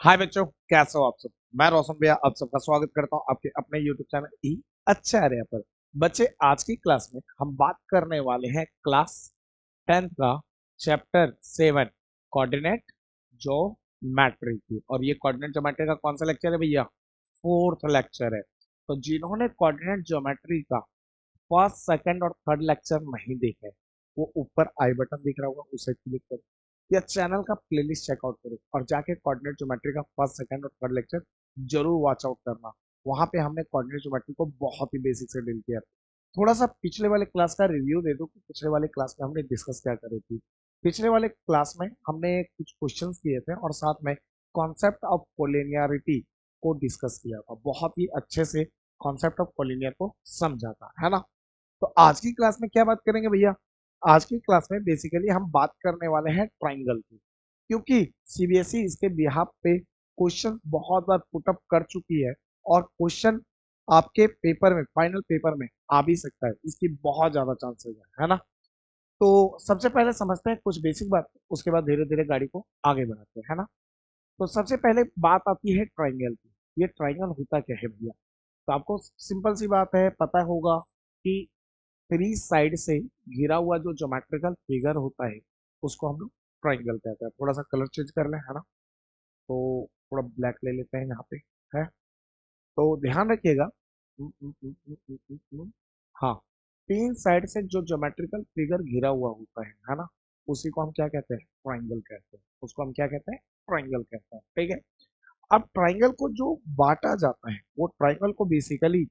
हाय बच्चों, कैसे हो आप सब। मैं रोशन भैया आप सबका स्वागत करता हूं आपके अपने यूट्यूब चैनल ई अच्छा है पर। बच्चे, आज की क्लास में हम बात करने वाले हैं क्लास 10 का चैप्टर 7 कोऑर्डिनेट ज्योमेट्री की। और ये कोऑर्डिनेट ज्योमेट्री का कौन सा लेक्चर है भैया? फोर्थ लेक्चर है। तो जिन्होंने कोऑर्डिनेट ज्योमेट्री का फर्स्ट सेकंड और थर्ड लेक्चर नहीं देखे, वो ऊपर आई बटन दिख रहा होगा, उसे क्लिक करो या चैनल का प्लेलिस्ट चेकआउट करो और जाके कोऑर्डिनेट ज्योमेट्री का फर्स्ट सेकंड और थर्ड लेक्चर जरूर वॉच आउट करना। वहां पे हमने कोऑर्डिनेट ज्योमेट्री को बहुत ही बेसिक से डील किया। थोड़ा सा पिछले वाले क्लास का रिव्यू दे दो कि पिछले वाले क्लास में हमने डिस्कस क्या करी थी। पिछले वाले क्लास में हमने कुछ क्वेश्चंस किए थे और साथ में कॉन्सेप्ट ऑफ कोलिनियरिटी को डिस्कस किया था। बहुत ही अच्छे से कॉन्सेप्ट ऑफ कोलिनियर को समझा था, है ना। तो आज की क्लास में क्या बात करेंगे भैया? आज की क्लास में बेसिकली हम बात करने वाले हैं ट्राइंगल की, क्योंकि सीबीएसई इसके बिहाफ पे क्वेश्चन बहुत बार पुटअप कर चुकी है और क्वेश्चन आपके पेपर में, फाइनल पेपर में आ भी सकता है। इसकी बहुत ज्यादा चांसेस है ना। तो सबसे पहले समझते हैं कुछ बेसिक बात, उसके बाद धीरे धीरे गाड़ी को आगे बढ़ाते हैं, है ना। तो सबसे पहले बात आती है ट्राइंगल की। ये ट्राइंगल होता क्या है भैया? तो आपको सिंपल सी बात है, पता होगा कि थ्री साइड से घिरा हुआ जो ज्योमेट्रिकल फिगर होता है उसको हम लोग ट्राइंगल कहते हैं। थोड़ा सा कलर चेंज कर लें, है ना। तो थोड़ा ब्लैक ले लेते हैं यहाँ पे, है। तो ध्यान रखिएगा। हाँ, तीन साइड से जो ज्योमेट्रिकल फिगर घिरा हुआ होता है ना, उसी को हम क्या कहते हैं? ट्राइंगल कहते हैं। उसको हम क्या कहते हैं? ट्राइंगल कहते हैं, ठीक है। अब ट्राइंगल को जो बांटा जाता है, वो ट्राइंगल को बेसिकली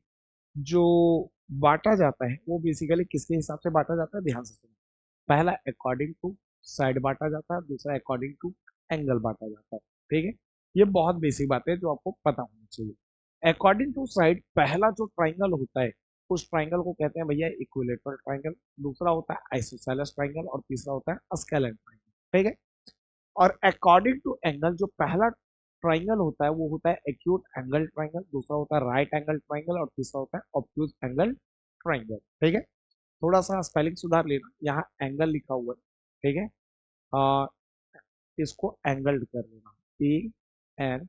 जो बांटा जाता है वो बेसिकली किसके हिसाब से बांटा जाता है? ध्यान से सुनो। पहला अकॉर्डिंग टू साइड बांटा जाता है, दूसरा अकॉर्डिंग टू एंगल बांटा जाता है, ठीक है। ये बहुत बेसिक बात है जो आपको पता होनी चाहिए। अकॉर्डिंग टू साइड पहला जो ट्राइंगल होता है उस ट्राइंगल को कहते हैं भैया इक्विलेटरल ट्राइंगल, दूसरा होता है आइसोसेलेस ट्राइंगल और तीसरा होता है स्केलेन ट्राइंगल, ठीक है। और अकॉर्डिंग टू एंगल जो पहला ट्राइंगल होता है वो होता है एक्यूट एंगल ट्राइंगल, दूसरा होता है राइट एंगल ट्राइंगल और तीसरा होता है ऑब्ट्यूज एंगल ट्राइंगल, ठीक है। थोड़ा सा स्पेलिंग सुधार लेना, यहाँ एंगल लिखा हुआ है, ठीक है। आ, इसको एंगल्ड कर लेना, ANGLED।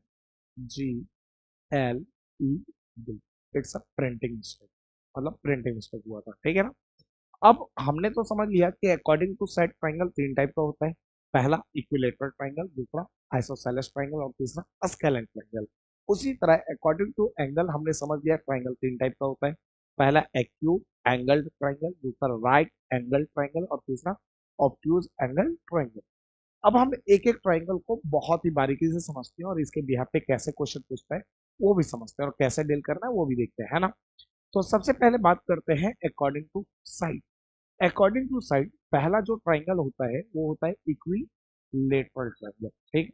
It's a printing mistake, मतलब प्रिंटिंग मिस्टेक हुआ था, ठीक है ना। अब हमने तो समझ लिया कि अकॉर्डिंग टू साइड ट्राइंगल तीन टाइप का होता है। पहला इक्विलेटरल ट्राइंगल, दूसरा आइसोसेलेस ट्राइंगल और तीसरा स्केलेन ट्राइंगल। उसी तरह अकॉर्डिंग टू एंगल हमने समझ लिया ट्राइंगल तीन टाइप का होता है। पहला एक्यूट एंगल्ड ट्राइंगल, दूसरा राइट एंगल ट्राइंगल और तीसरा ऑब्ट्यूज एंगल ट्राइंगल। अब हम एक एक ट्राइंगल को बहुत ही बारीकी से समझते हैं और इसके बिहाफ पे कैसे क्वेश्चन पूछता है वो भी समझते हैं और कैसे डील करना है वो भी देखते हैं, है ना। तो सबसे पहले बात करते हैं according to side. According to side पहला जो ट्राइंगल होता है वो होता है इक्विलेटरल ट्राइंगल, ठीक है।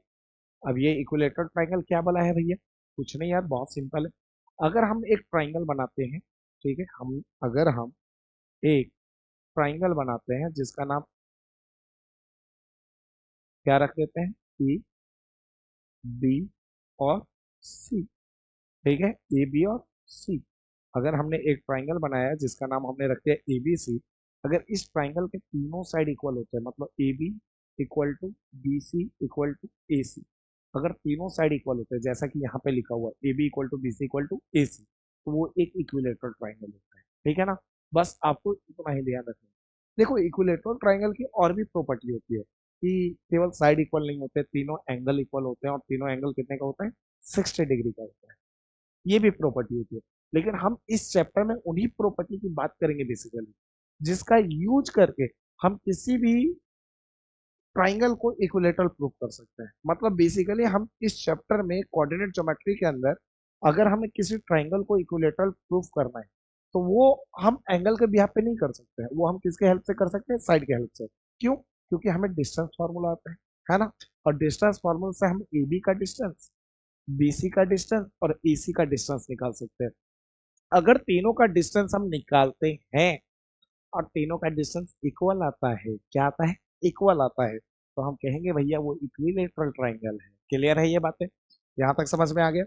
अब ये इक्विलेटरल ट्राइंगल क्या बोला है भैया? कुछ नहीं यार, बहुत सिंपल है। अगर हम एक ट्राइंगल बनाते हैं, ठीक है, हम अगर हम एक ट्राइंगल बनाते हैं जिसका नाम क्या रख देते हैं? बी और सी, ठीक है। ए बी और सी। अगर हमने एक ट्राइंगल बनाया है जिसका नाम हमने रख दिया ए बी सी, अगर इस ट्राइंगल के तीनों साइड इक्वल होते हैं, मतलब A B equal to B C equal to A C, अगर तीनों साइड इक्वल होते हैं जैसा कि यहाँ पे लिखा हुआ है A B equal to B C equal to A C, तो वो एक इक्विलेटरल ट्राइंगल होता है, ठीक है ना। बस आपको इतना ही ध्यान रखना है। देखो, इक्विलेटरल ट्राइंगल की और भी प्रॉपर्टी होती है कि केवल साइड इक्वल नहीं होते, तीनों एंगल इक्वल होते हैं और तीनों एंगल कितने का होता है? 60 डिग्री का होता है। ये भी प्रॉपर्टी होती है। लेकिन हम इस चैप्टर में उन्हीं प्रॉपर्टी की बात करेंगे बेसिकली, जिसका यूज करके हम किसी भी ट्राइंगल को इक्विलेटरल प्रूफ कर सकते हैं। मतलब बेसिकली हम इस चैप्टर में कोऑर्डिनेट ज्योमेट्री के अंदर अगर हमें किसी ट्राइंगल को इक्विलेटरल प्रूफ करना है तो वो हम एंगल के बिहाफ पे नहीं कर सकते हैं, वो हम किसके हेल्प से कर सकते हैं? साइड के हेल्प से। क्यों? क्योंकि हमें डिस्टेंस फार्मूला आता है ना। और डिस्टेंस फार्मूला से हम ए बी का डिस्टेंस, बीसी का डिस्टेंस और एसी का डिस्टेंस निकाल सकते हैं। अगर तीनों का डिस्टेंस हम निकालते हैं और तीनों का डिस्टेंस इक्वल आता है, क्या आता है? इक्वल आता है, तो हम कहेंगे भैया वो इक्विलेटरल ट्राइंगल है। क्लियर है ये बातें? यहाँ तक समझ में आ गया?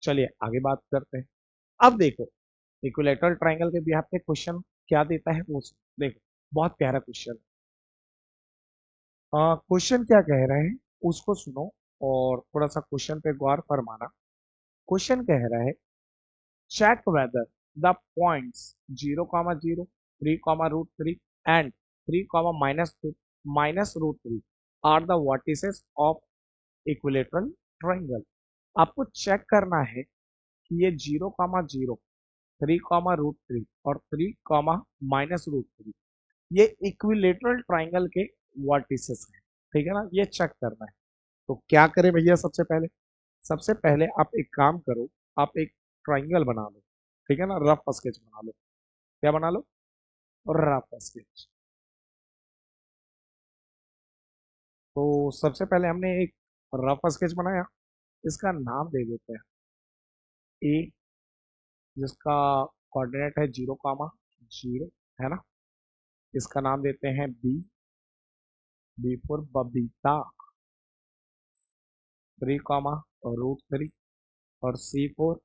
चलिए आगे बात करते हैं। अब देखो, इक्विलेटरल ट्राइंगल के बिहाफ पे क्वेश्चन क्या देता है वो देखो। बहुत प्यारा क्वेश्चन। क्वेश्चन क्या कह रहे हैं उसको सुनो। और थोड़ा सा क्वेश्चन पे गौर फरमाना। क्वेश्चन कह रहा है check whether the points 0 comma 0 3 comma root 3 and 3 comma minus 2 minus root 3 are the vertices of equilateral triangle। आपको चेक करना है कि ये 0 comma 0 3 comma root 3 और 3 comma minus root 3 ये इक्विलेटरल ट्राइंगल के वर्टिसेस हैं। ठीक है ना, ये चेक करना है। तो क्या करें भैया, सबसे पहले आप एक काम करो, आप एक ट्राइंगल बना लो। ठीक है ना, रफ स्केच बना लो। क्या बना लो? Rough sketch. तो सबसे पहले हमने एक रफ स्केच बनाया, इसका नाम दे देते हैं ए, जिसका कोऑर्डिनेट है 0 कामा 0, है ना। इसका नाम देते हैं B, B for Babita, 3 comma root 3, और सी फॉर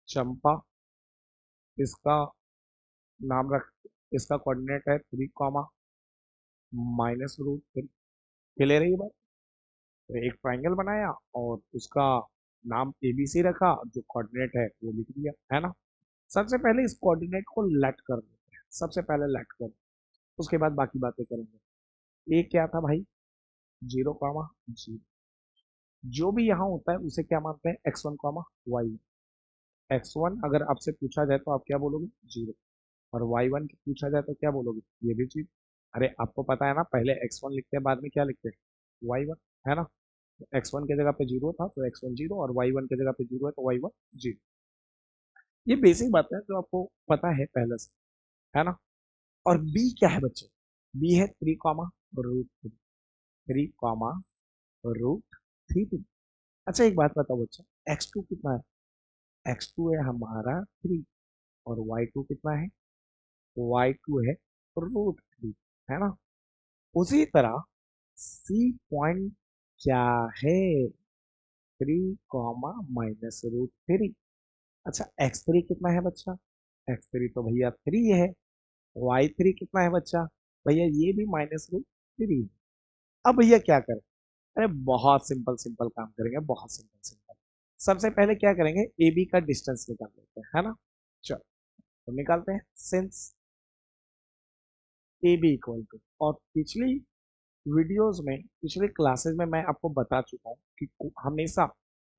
चंपा। इसका नाम रख, इसका कोऑर्डिनेट है 3 कामा माइनस रूट 3। क्लियर है ये बात? तो एक ट्राइंगल बनाया और उसका नाम एबीसी रखा, जो कोऑर्डिनेट है वो लिख दिया, है ना। सबसे पहले इस कोऑर्डिनेट को लेट कर देते हैं, सबसे पहले लेट कर, उसके बाद बाकी बातें करेंगे। ए क्या था भाई? 0 कामा 0। जो भी यहाँ होता है उसे क्या मानते हैं? x1 comma y. x1 अगर आपसे पूछा जाए तो आप क्या बोलोगे? 0। और y1 पूछा जाए तो क्या बोलोगे? ये भी चीज। अरे आपको पता है ना, पहले x1 लिखते हैं, बाद में क्या लिखते हैं? y1, है ना। x1 की जगह पे 0 था तो x1 0, और y1 की जगह पे 0 है तो y1 0। ये बेसिक बात है जो आपको पता है पहले से, है ना। और b क्या है बच्चे? b है 3 कॉमा रूट 3, 3 कॉमा रूट 3। अच्छा एक बात बताओ बच्चा, x2 कितना है? x2 है हमारा 3, और y2 कितना है? y2 है रूट 3, है ना। उसी तरह सी पॉइंट क्या है? 3 कॉमा माइनस रूट 3। अच्छा x3 कितना है बच्चा? x3 तो भैया 3 है। y3 कितना है बच्चा? भैया ये भी माइनस रूट 3। अब भैया क्या करें? अरे बहुत सिंपल सिंपल काम करेंगे, बहुत सिंपल सिंपल। सबसे पहले क्या करेंगे? ए बी का डिस्टेंस निकाल लेते हैं, है ना। चलो तो निकालते हैं। Since A B equal to, और पिछली वीडियोस में, पिछले क्लासेस में मैं आपको बता चुका हूँ कि हमेशा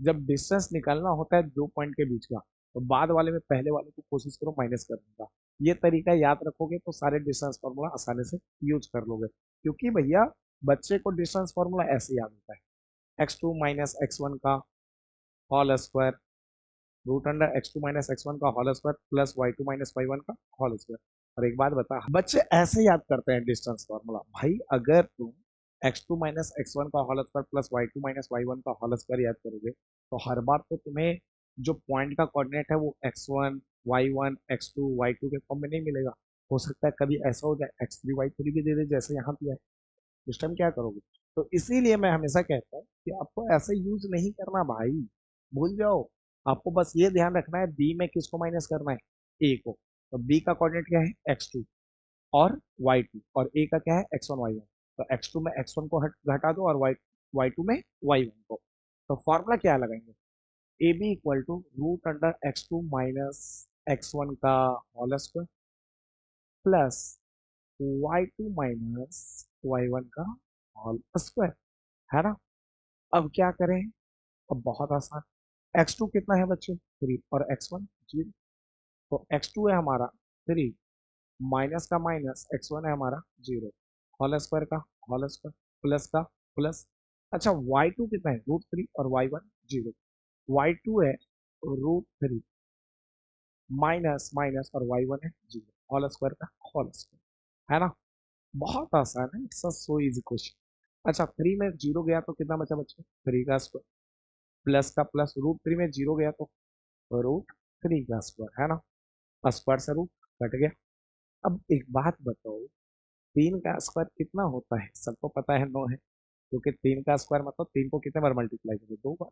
जब डिस्टेंस निकालना होता है दो पॉइंट के बीच का, तो बाद वाले में पहले वाले को कोशिश करो माइनस करने का। ये तरीका याद रखोगे तो सारे डिस्टेंस फार्मूला आसानी से यूज कर लोगे। क्योंकि भैया बच्चे को डिस्टेंस फार्मूला ऐसे याद होता है, x2 माइनस x1 का whole square root under x2 minus x1 का whole square plus y2 minus y1 का होल स्क्वायर। और एक बात बता, बच्चे ऐसे याद करते हैं डिस्टेंस फार्मूला। भाई अगर तुम x2 माइनस x1 का whole square plus y2 minus y1 का होल स्क्वायर याद करोगे तो हर बार तो तुम्हें जो पॉइंट का कोऑर्डिनेट है वो x1 y1 x2 y2 के फॉर्म में नहीं मिलेगा। हो सकता है कभी ऐसा हो जाए x3 y3 भी दे दे, जैसे यहाँ दिया है। उस टाइम क्या करोगे? तो इसीलिए मैं हमेशा कहता हूँ कि आपको ऐसे यूज नहीं करना भाई, भूल जाओ। आपको बस ये ध्यान रखना है बी में किसको माइनस करना है? ए को। तो बी का कोऑर्डिनेट क्या है? x2 और y2, और ए का क्या है? x1 y1। तो x2 में x1 को घटा दो और y2 में y1 को। तो फॉर्मूला क्या लगाएंगे? A B equal to root under x2 minus x1 का whole square plus y2 minus y1 का होल स्क्वायर, है ना। अब क्या करें? अब बहुत आसान। x2 कितना है बच्चे? 3, और x1 0। तो x2 है हमारा 3, माइनस का माइनस x1 है हमारा 0, होल स्क्वायर का होल स्क्वायर प्लस का प्लस। अच्छा y2 कितना है? रूट 3, और y1 0। y2 है रूट 3 माइनस माइनस, और y1 है 0, होल स्क्वायर का होल स्क्वायर, है ना। बहुत आसान है, इट्स सो इजी क्वेश्चन। अच्छा 3 में 0 गया तो कितना बचा बच्चे? 3 का स्क्वायर प्लस का प्लस, रूट 3 में 0 गया तो रूट 3 का स्क्वायर, है ना। स्क्वायर से रूट कट गया। अब एक बात बताओ, 3 का स्क्वायर कितना होता है? सबको पता है 9 है, क्योंकि 3 का स्क्वायर मतलब 3 को कितने बार मल्टीप्लाई करें? 2 बार।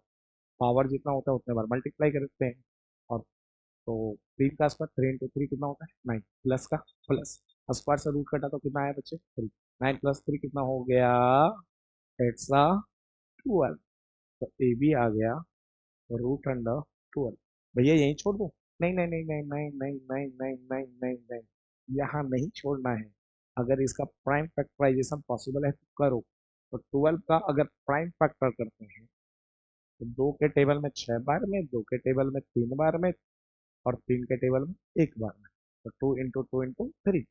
पावर जितना होता है उतने बार मल्टीप्लाई करते हैं। और तो 3 का स्क्वायर 3 इंटू 3 कितना होता है? 9, प्लस का प्लस, स्क्वायर से रूट कटा तो कितना आया बच्चे? 3। 9 प्लस 3 कितना हो गया? इट्स 12। तो ए बी आ गया रूट अंडर 12। भैया यहीं छोड़ दो? नहीं नहीं नहीं नहीं नहीं नहीं नहीं नहीं नहीं नहीं नहीं, यहाँ नहीं छोड़ना है। अगर इसका प्राइम फैक्टराइजेशन पॉसिबल है तो करो। तो 12 का अगर प्राइम फैक्टर करते हैं तो 2 के टेबल में 6 बार में, 2 के टेबल में 3 बार में, और 3 के टेबल में 1 बार में। तो 2 इंटू 2 इंटू 3।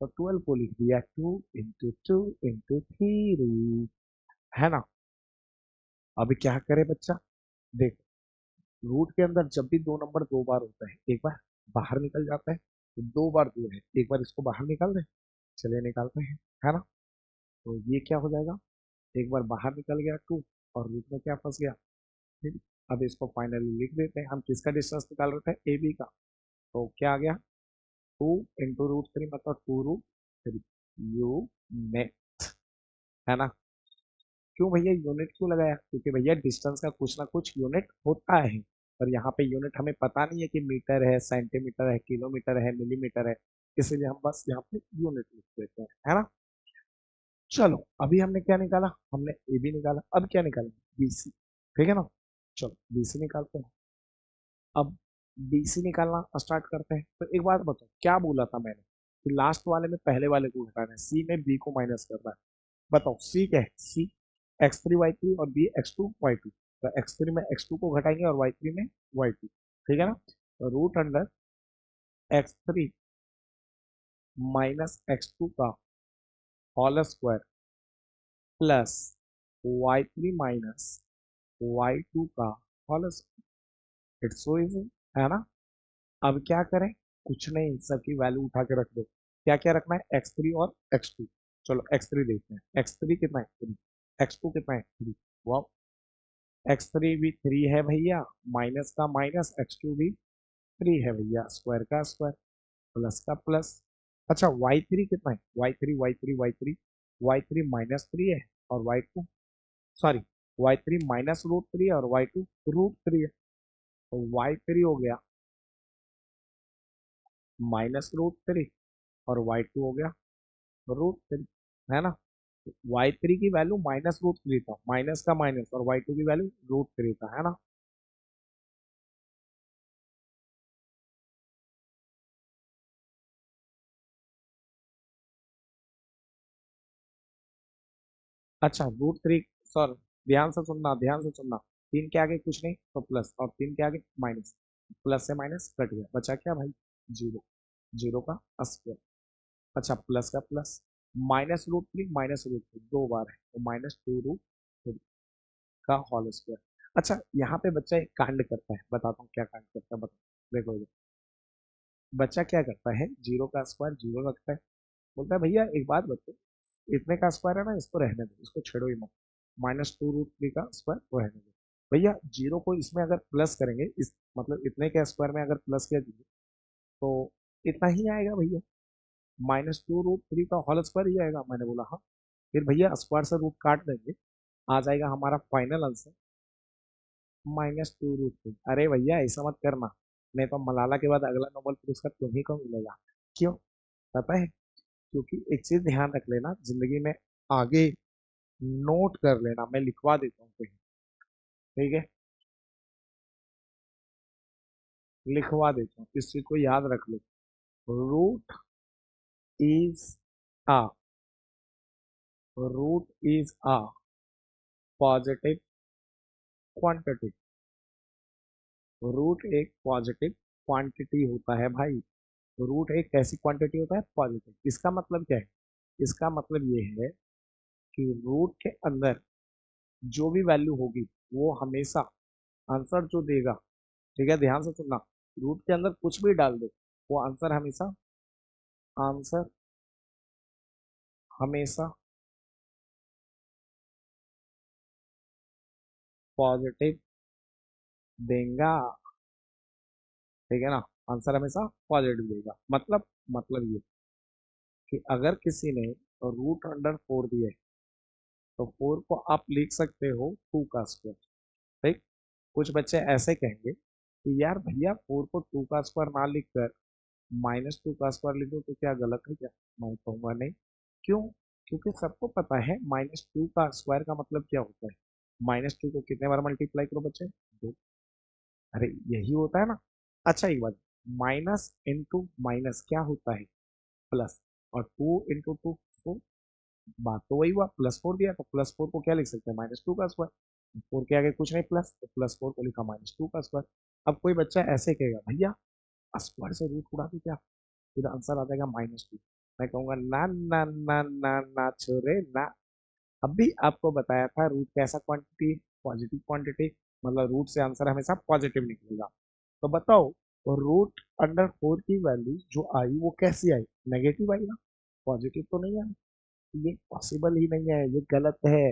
तो 12 को लिख दिया 2 इंटू 2 इंटू 3, है ना। अभी क्या करे बच्चा, देख, रूट के अंदर जब भी दो नंबर 2 बार होता है, एक बार बाहर निकल जाता है, तो 2 बार 2 है, एक बार इसको बाहर निकाल दे। चलिए निकालते हैं, है ना। तो ये क्या हो जाएगा, एक बार बाहर निकल गया 2, और रूट में क्या फंस गया 3। अब इसको फाइनली लिख देते हैं। हम किसका डिस्टेंस निकाल रहे थे, ए बी का। तो क्या आ गया, 2 इंटू रूट 3 मतलब 2 रूट 3 यू नेट, है ना। क्यों भैया यूनिट क्यों लगाया, क्योंकि भैया डिस्टेंस का कुछ ना कुछ यूनिट होता है। पर यहाँ पे यूनिट हमें पता नहीं है कि मीटर है, सेंटीमीटर है, किलोमीटर है, मिलीमीटर है, इसीलिए हम बस यहाँ पे यूनिट लिख देते हैं, है ना। चलो अभी हमने क्या निकाला, हमने ए बी निकाला, अब क्या निकाला, बी सी। ठीक है ना। चलो बी सी निकालते हैं। अब बी सी निकालना स्टार्ट करते हैं। तो एक बात बताओ, क्या बोला था मैंने कि लास्ट वाले में पहले वाले को घटाना है, सी में बी को माइनस करना है। बताओ सी क्या है, सी x3 y3 और बी x2 y2। तो x3 में x2 को घटाएंगे और y3 में y2। ठीक है ना। तो root under x3 minus x2 का whole square plus y3 minus y2 का whole square. It's so easy, है ना। अब क्या करें, कुछ नहीं, सबकी वैल्यू उठा के रख दो। क्या क्या रखना है, x3 और x2। चलो x3 देखते हैं, x3 कितना है 3, x2 कितना है 3। वाह, x3 भी 3 है भैया, माइनस का माइनस, x2 भी 3 है भैया, स्क्वायर का स्क्वायर, प्लस का प्लस। अच्छा y3 कितना है, y3 माइनस 3 है, और y2 sorry, y3 minus root 3 और y2 रूट 3 है। तो y3 हो गया -√3 और y2 हो गया √3, है ना। y3 की वैल्यू -√3 था, माइनस का माइनस, और y2 की वैल्यू √3 था, है ना। अच्छा √3, सॉरी, ध्यान से सुनना, ध्यान से सुनना। 3 के आगे कुछ नहीं तो प्लस, और 3 के आगे माइनस, प्लस से माइनस कट गया, बचा क्या भाई, जीरो, जीरो का स्क्वायर। अच्छा प्लस का प्लस, -√3 दो बार है, तो -2√3 का होल स्क्वायर। अच्छा यहाँ पे बच्चा एक कांड करता है, बताता हूँ क्या कांड करता है, बताओ देखो देखो। बच्चा क्या करता है, जीरो का स्क्वायर जीरो रखता है, बोलता है भैया एक बात बताओ, इतने का स्क्वायर है ना, इसको रहने दो, इसको छेड़ो ही मत, -2√3 का स्क्वायर को रहने दो। भैया जीरो को इसमें अगर प्लस करेंगे, इस मतलब इतने के स्क्वायर में अगर प्लस किया जीरो, तो इतना ही आएगा भैया, -2√3 का होल स्क्वायर ही आएगा। मैंने बोला हाँ। फिर भैया स्क्वायर से रूट काट देंगे, आ जाएगा हमारा फाइनल आंसर -2√3। अरे भैया ऐसा मत करना, नहीं तो मलाला के बाद अगला नोबेल पुरस्कार तुम्ही को मिलेगा। क्यों, पता है, क्योंकि एक चीज ध्यान रख लेना जिंदगी में, आगे नोट कर लेना, मैं लिखवा देता हूँ कहीं, ठीक है, लिखवा देता हूँ, इस चीज को याद रख लो। Root is a root is a positive quantity. Root एक पॉजिटिव क्वांटिटी होता है भाई। रूट एक कैसी क्वांटिटी होता है, पॉजिटिव। इसका मतलब क्या है, इसका मतलब ये है कि रूट के अंदर जो भी वैल्यू होगी वो हमेशा आंसर जो देगा, ठीक है, ध्यान से सुनना, रूट के अंदर कुछ भी डाल दो, वो आंसर हमेशा, आंसर हमेशा पॉजिटिव देगा, ठीक है ना। आंसर हमेशा पॉजिटिव देगा, मतलब ये कि अगर किसी ने √4 दिया है, तो 4 को आप लिख सकते हो 2 का स्क्वायर। ठीक, कुछ बच्चे ऐसे कहेंगे कि यार भैया 4 को 2 का स्क्वायर ना लिख कर -2 का स्क्वायर लिख दो, तो क्या गलत है क्या। मैं कहूँगा नहीं। क्यों, क्योंकि सबको पता है -2 का स्क्वायर का मतलब क्या होता है, -2 को कितने बार मल्टीप्लाई करो बच्चे? 2। अरे यही होता है ना। अच्छा एक बात, माइनस इंटू माइनस क्या होता है? प्लस। और 2 इंटू 2, तो बात तो वही हुआ, +4 दिया तो +4 को क्या लिख सकते हैं? -2 का स्क्वायर। 4 के आगे कुछ नहीं प्लस, तो +4 को लिखा -2 का स्क्वायर। अब कोई बच्चा ऐसे कहेगा भैया स्क्वायर से रूट उड़ा दो क्या, फिर आंसर आ जाएगा -2। मैं कहूंगा ना ना ना ना ना छोरे ना। अभी आपको बताया था रूट कैसा क्वांटिटी, पॉजिटिव क्वांटिटी, मतलब रूट से आंसर हमेशा पॉजिटिव निकलेगा। तो बताओ, √4 की वैल्यू जो आई वो कैसी आई? नेगेटिव आई ना, पॉजिटिव तो नहीं आई। ये पॉसिबल ही नहीं है, ये गलत है।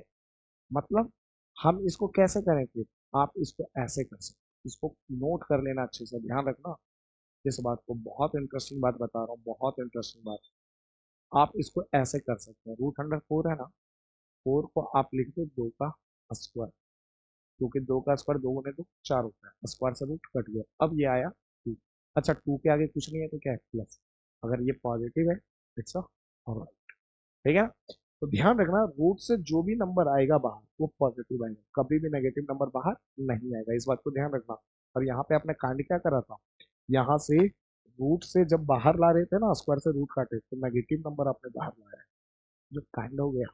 मतलब हम इसको कैसे करें फिर? आप इसको ऐसे कर सकते हो। इसको नोट कर लेना, अच्छे से ध्यान रखना इस बात को। बहुत इंटरेस्टिंग बात बता रहा हूँ, बहुत इंटरेस्टिंग बात। आप इसको ऐसे कर सकते हैं, √4 है ना, 4 को आप लिख दो 2 का स्क्वायर, क्योंकि 2 का स्क्वायर 2 गुने 2 4 होता है, स्क्वायर से रूट कट गया, अब ये आया 2। अच्छा 2 के आगे कुछ नहीं है तो क्या है? प्लस। अगर ये पॉजिटिव है इट्स ऑलराइट, ठीक है। तो ध्यान रखना, रूट से जो भी नंबर आएगा बाहर वो पॉजिटिव आएगा, कभी भी नेगेटिव नंबर बाहर नहीं आएगा, इस बात को ध्यान रखना। और यहाँ पे आपने कांड क्या करा था, यहाँ से रूट से जब बाहर ला रहे थे ना, स्क्वायर से रूट काटे तो नेगेटिव नंबर आपने बाहर लाया है, जो कांड हो गया,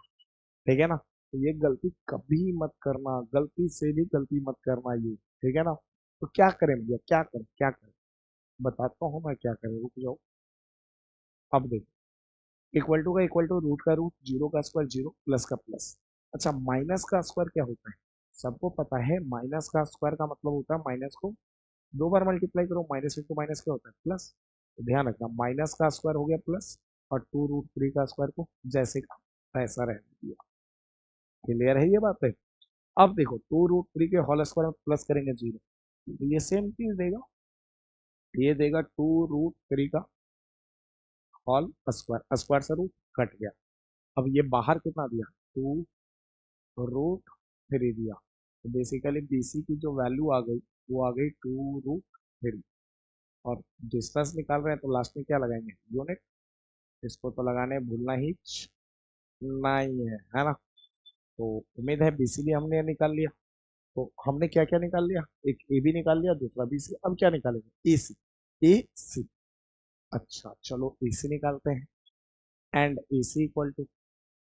ठीक है ना। तो ये गलती कभी मत करना, गलती से भी गलती मत करना ये, ठीक है ना। तो क्या करें भैया, क्या करें, क्या करें? बताता हूँ मैं क्या करें, रुक जाओ। अब देखो, इक्वल टू का इक्वल टू, रूट का रूट, जीरो का स्क्वायर जीरो, प्लस का प्लस। अच्छा माइनस का स्क्वायर क्या होता है? सबको पता है, माइनस का स्क्वायर का मतलब होता है माइनस को 2 बार मल्टीप्लाई करो, माइनस इंटू माइनस क्या होता है? प्लस। तो ध्यान रखना, माइनस का स्क्वायर हो गया प्लस, और 2√3 का स्क्वायर को जैसे का ऐसा रहने दिया। क्लियर है ये बात है? अब देखो 2√3 के होल स्क्वायर में प्लस करेंगे 0, तो ये सेम चीज देगा, ये देगा 2√3 का होल स्क्वायर, स्क्वायर से रूट कट गया। अब ये बाहर कितना दिया? 2√3 दिया। तो बेसिकली बीसी की जो वैल्यू आ गई वो आ गई 2√3। और डिस्टेंस निकाल रहे हैं तो लास्ट में क्या लगाएंगे? यूनिट। इसको तो लगाने भूलना ही नहीं है ना। तो उम्मीद है बीसी भी हमने निकाल लिया। तो हमने क्या क्या निकाल लिया? एक ए बी निकाल लिया, दूसरा बी सी। अब क्या निकालेंगे? ए सी। ए सी। अच्छा चलो ए सी निकालते हैं। And A C equal to,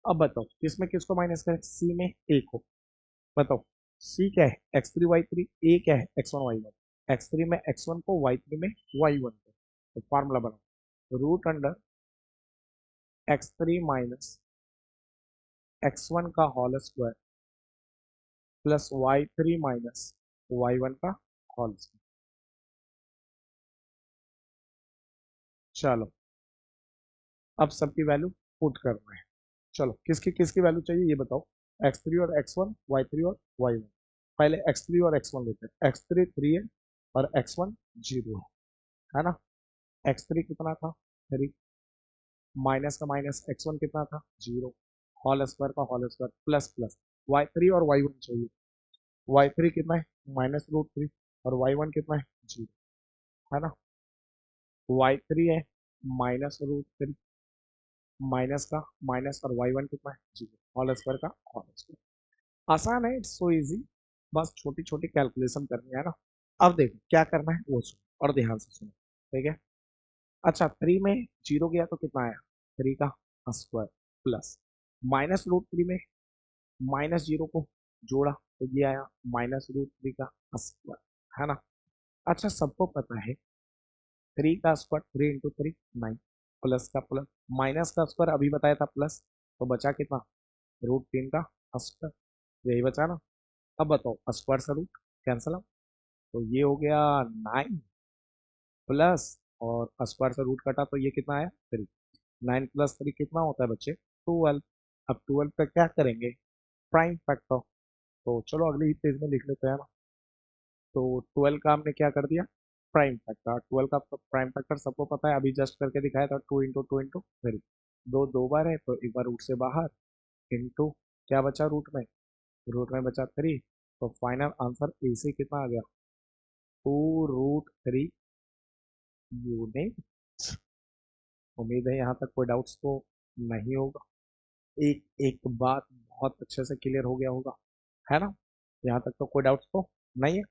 अब बताओ किसमें किसको माइनस करें? सी में ए को। बताओ सी क्या है? x3 y3, ए क्या है? x1 y1। x3 में x1 को, y3 में y1 को। तो फॉर्मूला बनाओ, √x3 माइनस x1 का whole square plus y3 minus y1 का होल स्क्वायर। चलो अब सबकी वैल्यू पुट करना है। चलो किसकी किसकी वैल्यू चाहिए ये बताओ? x3 और x1, y3 और y1। पहले x3 और x1 लेते हैं। x3 3 है और x1 0 है ना। x3 कितना था? 3, माइनस का माइनस x1 कितना था? 0, होल स्क्वायर का whole square plus plus y3 और y1 चाहिए। y3 कितना है? -√3। और y1 कितना है? 0, है ना। y3 है -√3, माइनस का माइनस, और y1 कितना है? 0, होल स्क्वायर का होल स्क्वायर। आसान है, इट्स सो इजी। बस छोटी छोटी कैलकुलेशन करनी है ना। अब देखो क्या करना है वो सुनो, और ध्यान से सुनो, ठीक है। अच्छा 3 में 0 गया तो कितना आया? 3 का स्क्वायर प्लस, -√3 में -0 को जोड़ा तो ये आया -√3 का स्क्वायर, है ना। अच्छा सबको पता है 3 का स्क्वायर 3 × 3 9, प्लस का प्लस, माइनस का स्क्वायर अभी बताया था प्लस, तो बचा कितना? √3 का स्क्वायर, यही बचा ना। अब बताओ स्क्वायर से रूट कैंसल आउट, तो ये हो गया 9 प्लस, और स्क्वायर से रूट कटा तो ये कितना आया? 3। 9 + 3 कितना होता है बच्चे? 12। अब 12 का क्या करेंगे? Prime factor. तो चलो अगले ही पेज में लिख लेते हैं ना। तो 12 का हमने क्या कर दिया? Prime factor. 12 का प्राइम फैक्टर सबको पता है, अभी जस्ट करके दिखाया था, 2 × 2 × 3। दो दो बार है तो एक बार रूट से बाहर, इंटू क्या बचा रूट में? रूट में बचा 3। तो फाइनल आंसर ए से कितना आ गया? 2√3 यूनिट। उम्मीद है यहाँ तक कोई डाउट्स तो नहीं होगा। एक एक बात बहुत अच्छे से क्लियर हो गया होगा, है ना। यहाँ तक तो कोई डाउट तो नहीं है।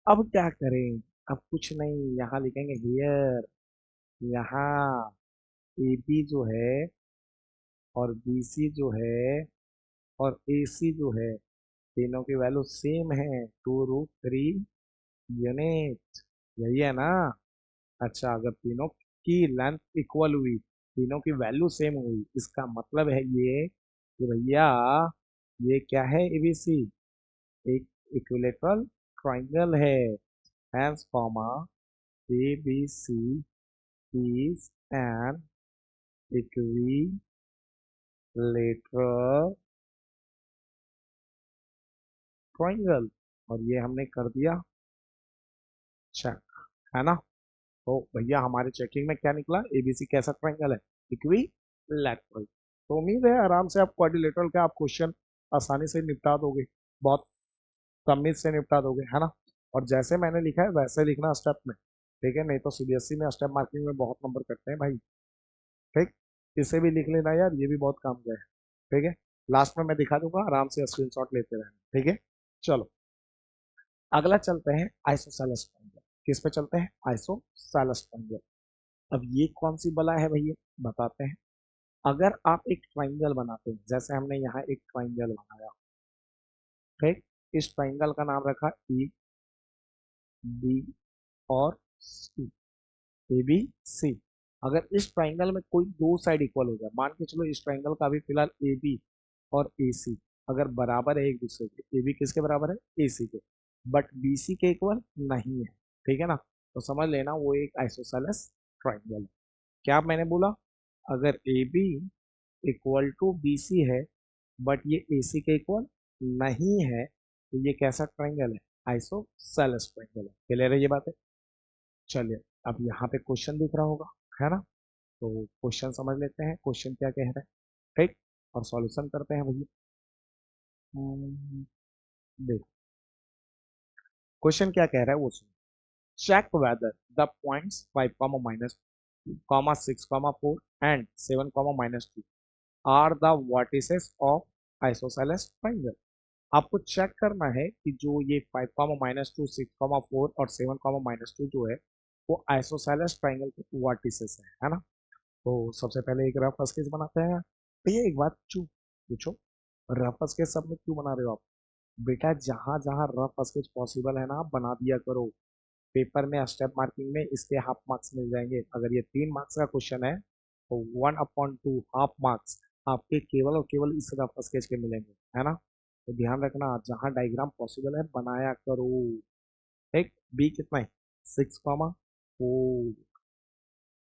अब क्या करें? अब कुछ नहीं, यहाँ लिखेंगे हियर। यहाँ ए बी जो है और बी सी जो है और ए सी जो है, तीनों की वैल्यू सेम है, 2√3 यूनिट। यही है ना? अच्छा, अगर तीनों की लेंथ इक्वल हुई, तीनों की वैल्यू सेम हुई, इसका मतलब है ये कि भैया ये क्या है, एबीसी एक इक्विलेटरल ट्राइंगल है। Hence comma ABC is an equilateral triangle. और ये हमने कर दिया चेक, है ना? तो भैया हमारे चेकिंग में क्या निकला, एबीसी कैसा ट्रायंगल है, इक्विलैटरल। तो उम्मीद है आराम से आप क्वाड्रिलेटरल के आप क्वेश्चन आसानी से निपटा दोगे, बहुत तमीज से निपटा दोगे, है ना? और जैसे मैंने लिखा है वैसे लिखना स्टेप में, ठीक है? नहीं तो सीबीएसई में स्टेप मार्किंग में बहुत नंबर कटते हैं भाई। ठीक, इसे भी लिख लेना यार, ये भी बहुत काम का है। ठीक है, लास्ट में मैं दिखा दूंगा, आराम से स्क्रीनशॉट लेते रहना, ठीक है? चलो, अगला चलते हैं आइसोसेलेस ट्रायंगल। किस पे चलते हैं? Isosceles triangle. अब ये कौन सी बला है भैया, बताते हैं। अगर आप एक ट्राइंगल बनाते हैं, जैसे हमने यहाँ एक ट्राइंगल बनाया, ठीक? इस ट्राइंगल का नाम रखा ई बी और सी, ए बी सी। अगर इस ट्राइंगल में कोई दो साइड इक्वल हो जाए, मान के चलो इस ट्राइंगल का अभी फिलहाल ए बी और ए सी अगर बराबर है एक दूसरे के, ए बी किसके बराबर है, ए सी के, बट बी सी के इक्वल नहीं है, ठीक है ना? तो समझ लेना वो एक आइसोसेलेस ट्राइंगल है। क्या मैंने बोला? अगर A B equal to B C है बट ये ए सी के इक्वल नहीं है, तो ये कैसा ट्राइंगल है, आइसोसेलेस ट्राइंगल है। क्लियर है ये बात है? चलिए, अब यहाँ पे क्वेश्चन दिख रहा होगा, है ना? तो क्वेश्चन समझ लेते हैं, क्वेश्चन क्या कह रहा है, ठीक? और सॉल्यूशन करते हैं भैया। देखो क्वेश्चन क्या कह रहा है वो सुनो। Check whether the points 5, -2, 6, 4 and 7, -2 are the vertices of isosceles triangle. आपको चेक करना है कि जो ये 5, -2, 6, 4 और 7, -2 जो है वो आइसोसेलेस ट्राइंगल के वर्टिसेस है ना? तो सबसे पहले एक रफ स्केच बनाते हैं। भैया एक बात पूछो, रफ स्केच सब में क्यों बना रहे हो आप? बेटा जहां जहां रफ स्केच पॉसिबल है ना, आप बना दिया करो। पेपर में स्टेप मार्किंग में इसके हाफ मार्क्स मिल जाएंगे। अगर ये 3 मार्क्स का क्वेश्चन है तो 1/2 हाफ मार्क्स आपके केवल और केवल इस रफ स्केच के मिलेंगे, है ना? तो ध्यान रखना, जहां डायग्राम पॉसिबल है बनाया करो। एक बी कितना है, 6, 4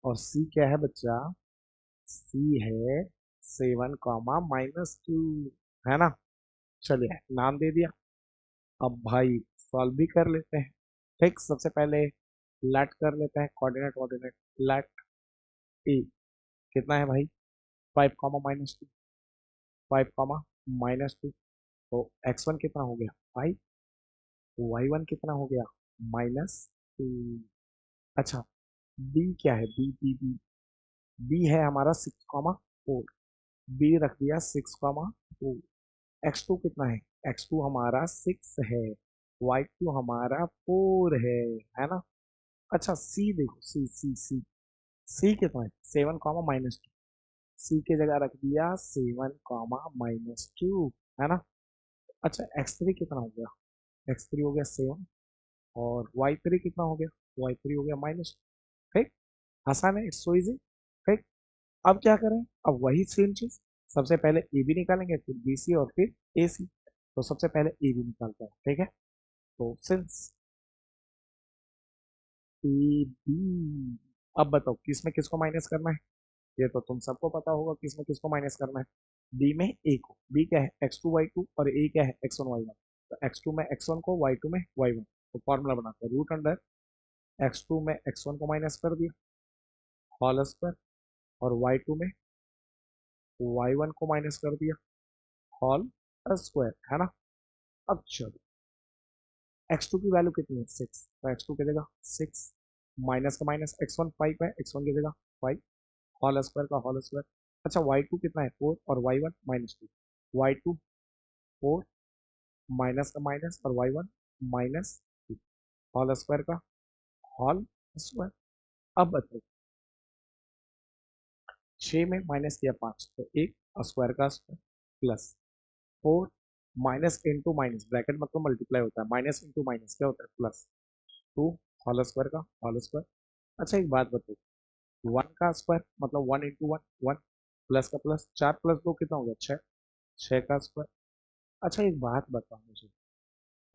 और सी क्या है बच्चा, सी है 7, -2, है ना? चलिए नाम दे दिया। अब भाई सॉल्व भी कर लेते हैं। ठीक, सबसे पहले लेट कर लेते हैं कोऑर्डिनेट कोऑर्डिनेट। लेट ए कितना है भाई, 5, -2, 5, -2 तो x1 कितना हो गया 5, y1 कितना हो गया -2। अच्छा, b क्या है, बी है हमारा 6, 4, बी रख दिया 6, 4। x2 कितना है, x2 हमारा 6 है, y2 हमारा 4 है ना? अच्छा सी देखो, सी कितना है, 7, -2, सी की जगह रख दिया 7, -2, है ना? अच्छा x3 कितना हो गया, x3 हो गया 7 और y3 कितना हो गया, y3 हो गया -। ठीक, आसान है, इट्स सो इजी। ठीक, अब क्या करें, अब वही सेम चीज, सबसे पहले ए बी निकालेंगे फिर बी सी और फिर ए सी। तो सबसे पहले ए बी निकालते हैं, ठीक है? तो सिंस ए बी, अब बताओ किस में किसको माइनस करना है? ये तो तुम सबको पता होगा किस में किसको माइनस करना है। बी में ए को, बी क्या है x2 y2 और ए क्या है x1 y1। तो x2 में x1 को, y2 में y1, तो फॉर्मूला बनाते हैं रूट अंडर x2 में x1 को माइनस कर दिया होल स्क्वायर और y2 में y1 को माइनस कर दिया होल स्क्वायर, है ना? अब चलो, x2 की वैल्यू कितनी है 6, तो x2 की जगह 6 माइनस का माइनस x1 5 है, x1 की जगह 5 होल स्क्वायर का होल स्क्वायर। अच्छा y2 कितना है 4 और y1 -2, y2 4 माइनस का माइनस और y1 माइनस होल स्क्वायर का होल स्क्वायर। अब बताओ 6 में माइनस किया 5 तो एक स्क्वायर का square plus 4 minus into minus bracket मतलब मल्टीप्लाई होता है, माइनस इंटू माइनस क्या होता है प्लस 2 होल स्क्वायर का होल स्क्वायर। अच्छा एक बात बताओ 1 का स्क्वायर मतलब 1 इंटू वन वन प्लस का प्लस 4 प्लस 2 कितना हो गया 6, 6 का स्क्वायर। अच्छा एक बात बताओ मुझे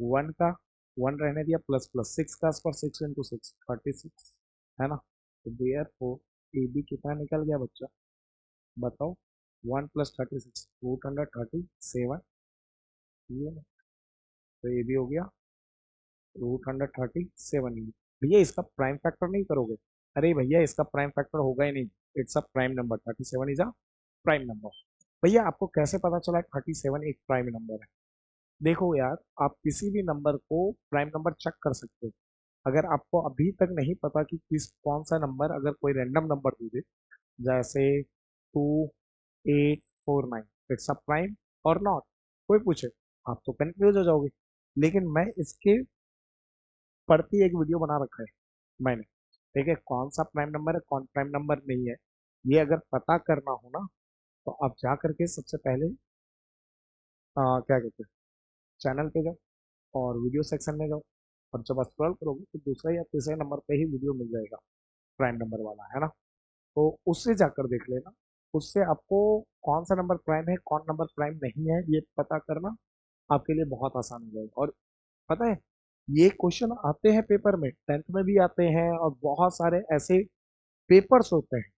1 का 1 रहने दिया प्लस प्लस 6 का स्क्वायर 6 इंटू 6 36 है ना। तो देयर फोर ए बी कितना निकल गया बच्चा बताओ 1 प्लस 36 रूट 137 ये ना। तो ये भी हो गया रूट 137 ये। भैया इसका प्राइम फैक्टर नहीं करोगे? अरे भैया इसका प्राइम फैक्टर होगा ही नहीं, it's a prime number 37 is a prime number. भैया आपको कैसे पता चला 37 एक प्राइम नंबर है? देखो यार आप किसी भी नंबर को प्राइम नंबर चेक कर सकते हो। अगर आपको अभी तक नहीं पता कि किस कौन सा नंबर अगर कोई रैंडम नंबर दे दे जैसे 2849 इट्स अ प्राइम और नॉट, कोई पूछे आप तो कंफ्यूज हो जाओगे। लेकिन मैं इसके पढ़ती एक वीडियो बना रखा है मैंने, ठीक है, कौन सा प्राइम नंबर है कौन प्राइम नंबर नहीं है ये अगर पता करना हो ना तो आप जा करके सबसे पहले क्या कहते हैं चैनल पे जाओ और वीडियो सेक्शन में जाओ और जब स्क्रॉल करोगे तो दूसरे या तीसरे नंबर पे ही वीडियो मिल जाएगा प्राइम नंबर वाला, है ना। तो उससे जाकर देख लेना, उससे आपको कौन सा नंबर प्राइम है कौन नंबर प्राइम नहीं है ये पता करना आपके लिए बहुत आसान हो जाएगा। और पता है ये क्वेश्चन आते हैं पेपर में, 10th में भी आते हैं और बहुत सारे ऐसे पेपर्स होते हैं,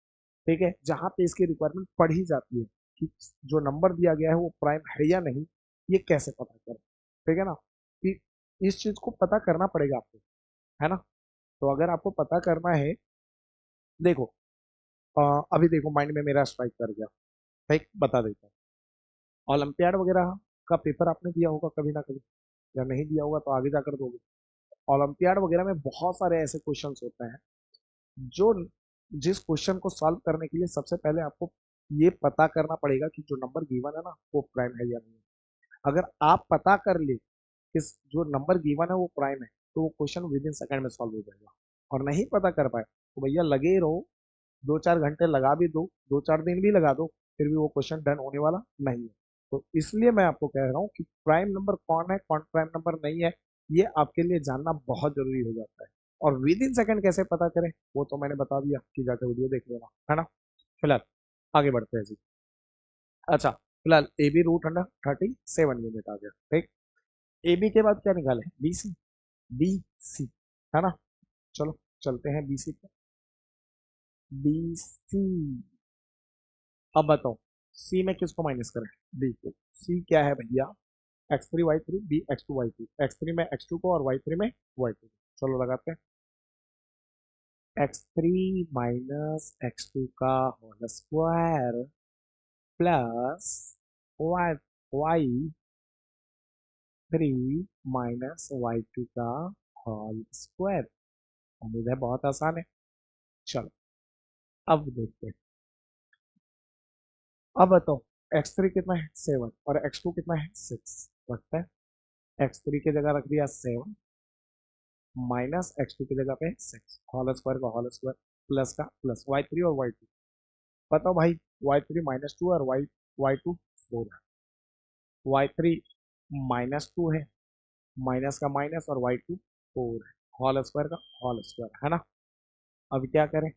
ठीक है, जहाँ पे इसकी रिक्वायरमेंट पढ़ी जाती है कि जो नंबर दिया गया है वो प्राइम है या नहीं, ये कैसे पता करें, ठीक है ना। कि इस चीज को पता करना पड़ेगा आपको, है ना। तो अगर आपको पता करना है, देखो अभी देखो माइंड में मेरा स्ट्राइक कर गया, ठीक बता देता हूँ। ओलंपियाड वगैरह का पेपर आपने दिया होगा कभी ना कभी, या नहीं दिया होगा तो आगे जाकर दोगे। ओलंपियाड वगैरह में बहुत सारे ऐसे क्वेश्चंस होते हैं जो जिस क्वेश्चन को सॉल्व करने के लिए सबसे पहले आपको ये पता करना पड़ेगा कि जो नंबर गिवन है ना वो प्राइम है या नहीं। अगर आप पता कर ले कि जो नंबर गिवन है वो प्राइम है तो वो क्वेश्चन विद इन सेकंड में सॉल्व हो जाएगा। और नहीं पता कर पाए तो भैया लगे ही रहो, 2-4 घंटे लगा भी दो, 2-4 दिन भी लगा दो, फिर भी वो क्वेश्चन डन होने वाला नहीं है। तो इसलिए मैं आपको कह रहा हूँ कि प्राइम नंबर कौन है कौन प्राइम नंबर नहीं है ये आपके लिए जानना बहुत जरूरी हो जाता है। और विद इन सेकंड कैसे पता करें वो तो मैंने बता दिया कि जाकर वीडियो देख लेना, है ना। फिलहाल आगे बढ़ते हैं जी। अच्छा फिलहाल ए बी रूट 137 यूनिट आ गया, ठीक। ए बी के बाद क्या निकाले बी सी, बी सी, है ना। चलो चलते हैं बी सी पे। बी सी, अब बताओ सी में किसको माइनस करें, डी को। सी क्या है भैया x3 y3 B x2 y2, x3 में x2 को और y3 में y2 को। चलो लगाते हैं x3 माइनस x2 का whole square plus y y3 minus y2 का होल स्क्वायर। उम्मीद है बहुत आसान है। चलो अब देखते हैं, अब बताओ x3 कितना है 7 और x2 कितना है 6, रखते हैं x3 की जगह रख दिया 7 माइनस x2 की जगह पे 6 होल स्क्वायर का होल स्क्वायर प्लस का प्लस y3 और y2। बताओ भाई y3 -2 और y2 4 है, y3 -2 है माइनस का माइनस और y2 4 है, होल स्क्वायर का होल स्क्वायर, है ना। अब क्या करें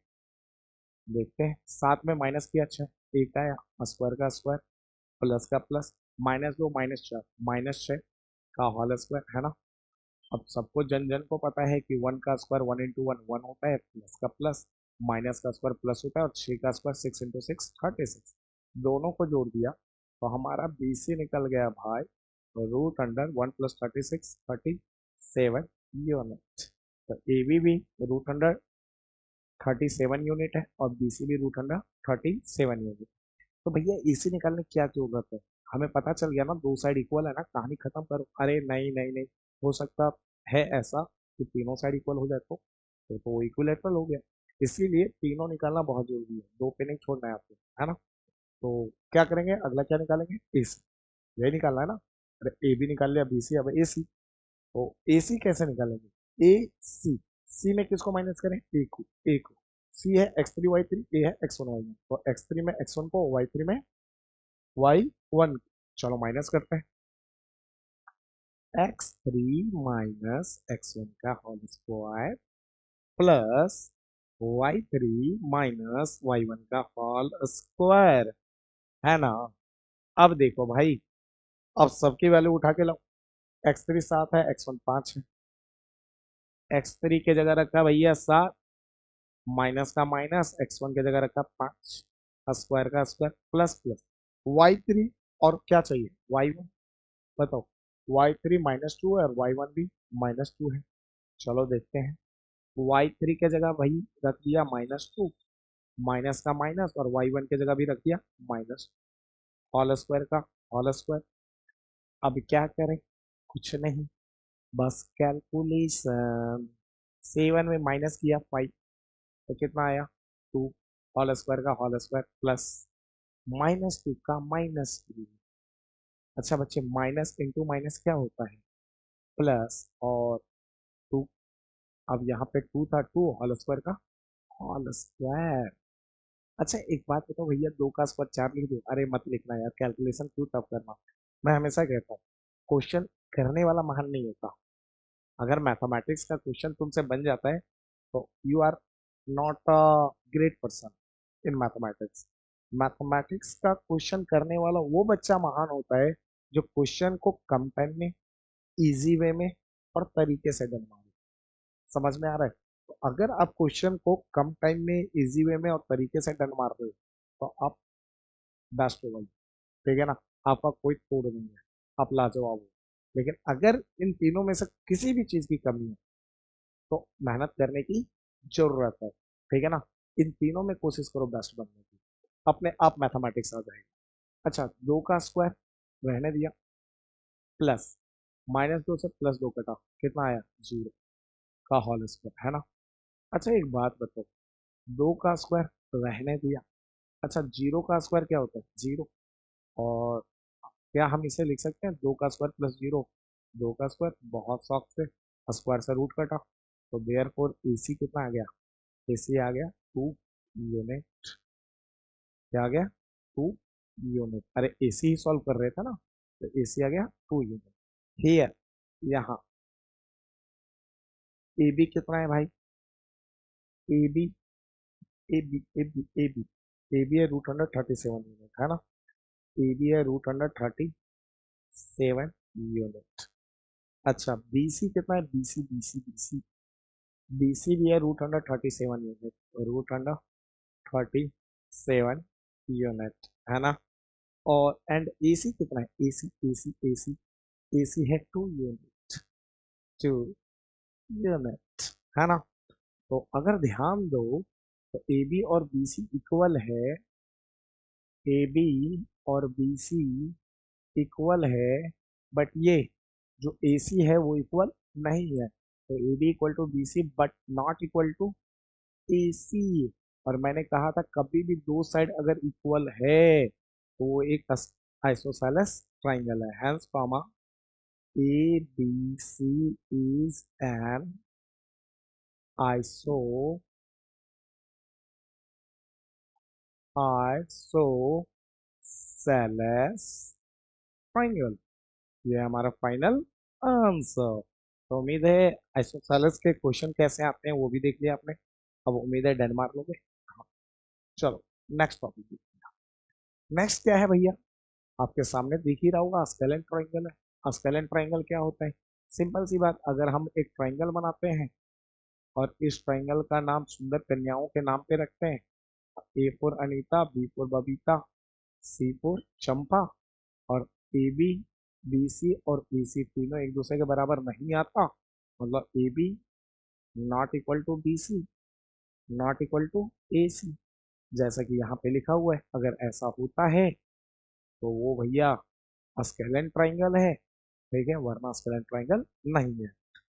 देखते हैं, साथ में माइनस किया, अच्छा एक आया स्क्वायर का स्क्वायर प्लस का प्लस -2 -4 -6 का होल स्क्वायर, है ना। अब सबको जन जन को पता है कि 1 का स्क्वायर 1 इंटू वन 1 होता है, प्लस का प्लस माइनस का स्क्वायर प्लस होता है और 6 का स्क्वायर 6 इंटू 6 36। दोनों को जोड़ दिया तो हमारा बी सी निकल गया भाई रूट 1 प्लस 36 37 यूनिट। तो ए बी भी रूट 137 यूनिट है और बी सी भी रूट 137 यूनिट। तो भैया इसी निकालने की क्या जरूरत है, हमें पता चल गया ना दो साइड इक्वल है ना, कहानी खत्म करो। अरे नहीं नहीं नहीं, हो सकता है ऐसा कि तीनों साइड इक्वल हो जाए तो वो इक्विलेटरल हो गया। इसीलिए तीनों निकालना बहुत जरूरी है, दो पे नहीं छोड़ना है आपको, है ना। तो क्या करेंगे अगला क्या निकालेंगे इस, यही निकालना है ना। अरे ए भी निकाल लिया, बी सी, अब ए सी। तो ए सी कैसे निकालेंगे? ए सी, सी में किसको माइनस करें? ए को, ए को। सी है X three Y three, A है एक्स वन वाई वन, तो एक्स थ्री में एक्स वन को, वाई थ्री में वाई वन। चलो माइनस करते हैं, X three minus X one का whole square plus Y three minus Y one का होल स्क्वायर, है ना? अब देखो भाई, अब सबकी वैल्यू उठा के लाओ। एक्स थ्री सात है, एक्स वन पांच है, एक्स थ्री के जगह रखा भैया सात, माइनस का माइनस, एक्स वन की जगह रखा पांच, स्क्वायर का square plus plus Y three, और क्या चाहिए? Y one. बताओ, वाई थ्री माइनस टू है और वाई वन भी माइनस टू है। चलो देखते हैं, वाई थ्री के जगह भाई रख दिया माइनस टू, माइनस का माइनस, और वाई वन की जगह भी रख दिया माइनस, होल स्क्वायर का होल स्क्वायर। अब क्या करें? कुछ नहीं, बस कैलकुलेशन। सेवन में माइनस किया फाइव, तो कितना आया? टू, होल स्क्वायर का whole square plus minus two का माइनस टू। अच्छा बच्चे, माइनस इंटू माइनस क्या होता है? प्लस, और टू, अब यहाँ पे टू था, टू होल स्क्वायर का होल स्क्वायर। अच्छा एक बात बताओ भैया, दो का स्क्वायर चार लिख दो? अरे मत लिखना यार, कैलकुलेशन क्यों टफ करना। मैं हमेशा कहता हूँ, क्वेश्चन करने वाला महान नहीं होता। अगर मैथमेटिक्स का क्वेश्चन तुमसे बन जाता है तो you are not a great person in mathematics. Mathematics का क्वेश्चन करने वाला वो बच्चा महान होता है जो क्वेश्चन को कम टाइम में, इजी वे में और तरीके से डलवा दे। समझ में आ रहा है? तो अगर आप क्वेश्चन को कम टाइम में, इजी वे में और तरीके से डन मार रहे हो तो आप बेस्ट हो भाई। ठीक है ना? आपका कोई तोड़ नहीं है, आप लाजवाब हो। लेकिन अगर इन तीनों में से किसी भी चीज की कमी है तो मेहनत करने की जरूरत है। ठीक है ना? इन तीनों में कोशिश करो बेस्ट बनने की, अपने आप मैथमेटिक्स आ जाएगा। अच्छा, दो का स्क्वायर रहने दिया, प्लस माइनस दो से प्लस दो कटा, कितना आया? जीरो का होल स्क्वायर, है ना? अच्छा एक बात बताओ, दो का स्क्वायर रहने दिया, अच्छा जीरो का स्क्वायर क्या होता है? जीरो। और क्या हम इसे लिख सकते हैं दो का स्क्वायर प्लस जीरो? दो का स्क्वायर, बहुत शौक से, स्क्वायर से रूट कटा, तो देयर फोर ए सी कितना आ गया? ए सी आ गया टू यूनिट। क्या आ गया? Two unit. अरे ए सी ही सॉल्व कर रहे थे ना, तो ए सी आ गया टू यूनिट। हियर, यहाँ ए बी कितना है भाई? A B, A B, A B, A B, A B है रूट अंडर 37 यूनिट, है ना? ए बी है रूट अंडर 37 यूनिट। अच्छा बी सी कितना है? B C, B C, B C, B C भी है root under 37 unit, root under 37 unit, है ना? और एंड ए सी कितना है? ए सी, ए सी, ए सी, ए सी है टू यूनिट, टू यूनिट, है ना? तो अगर ध्यान दो तो ए बी और बी सी इक्वल है, ए बी और बी सी इक्वल है, बट ये जो ए सी है वो इक्वल नहीं है। तो A B equal to B C but not equal to A C. और मैंने कहा था कभी भी दो साइड अगर इक्वल है तो वो एक आइसोसेलेस ट्राइंगल है। Hence comma A B C is an isosceles triangle. ये है हमारा फाइनल आंसर। तो उम्मीद है आइसोसेलेस के क्वेश्चन कैसे आते हैं वो भी देख लिया आपने। अब उम्मीद है डन मार लोगे। हाँ, चलो नेक्स्ट टॉपिक। नेक्स्ट क्या है भैया? आपके सामने दिख ही रहा होगा, स्केलेन ट्राइंगल है। स्केलेन ट्राइंगल क्या होता है? सिंपल सी बात, अगर हम एक ट्राइंगल बनाते हैं और इस ट्राइंगल का नाम सुंदर कन्याओं के नाम पे रखते हैं, A for Anita, B for Babita, C for Champa, और ए बी, बी सी और ए सी तीनों एक दूसरे के बराबर नहीं आता, मतलब A B not equal to B C, not equal to A C, जैसा कि यहाँ पे लिखा हुआ है। अगर ऐसा होता है तो वो भैया स्केलेन ट्राइंगल है। ठीक है, वरना स्केलेन ट्राइंगल नहीं है।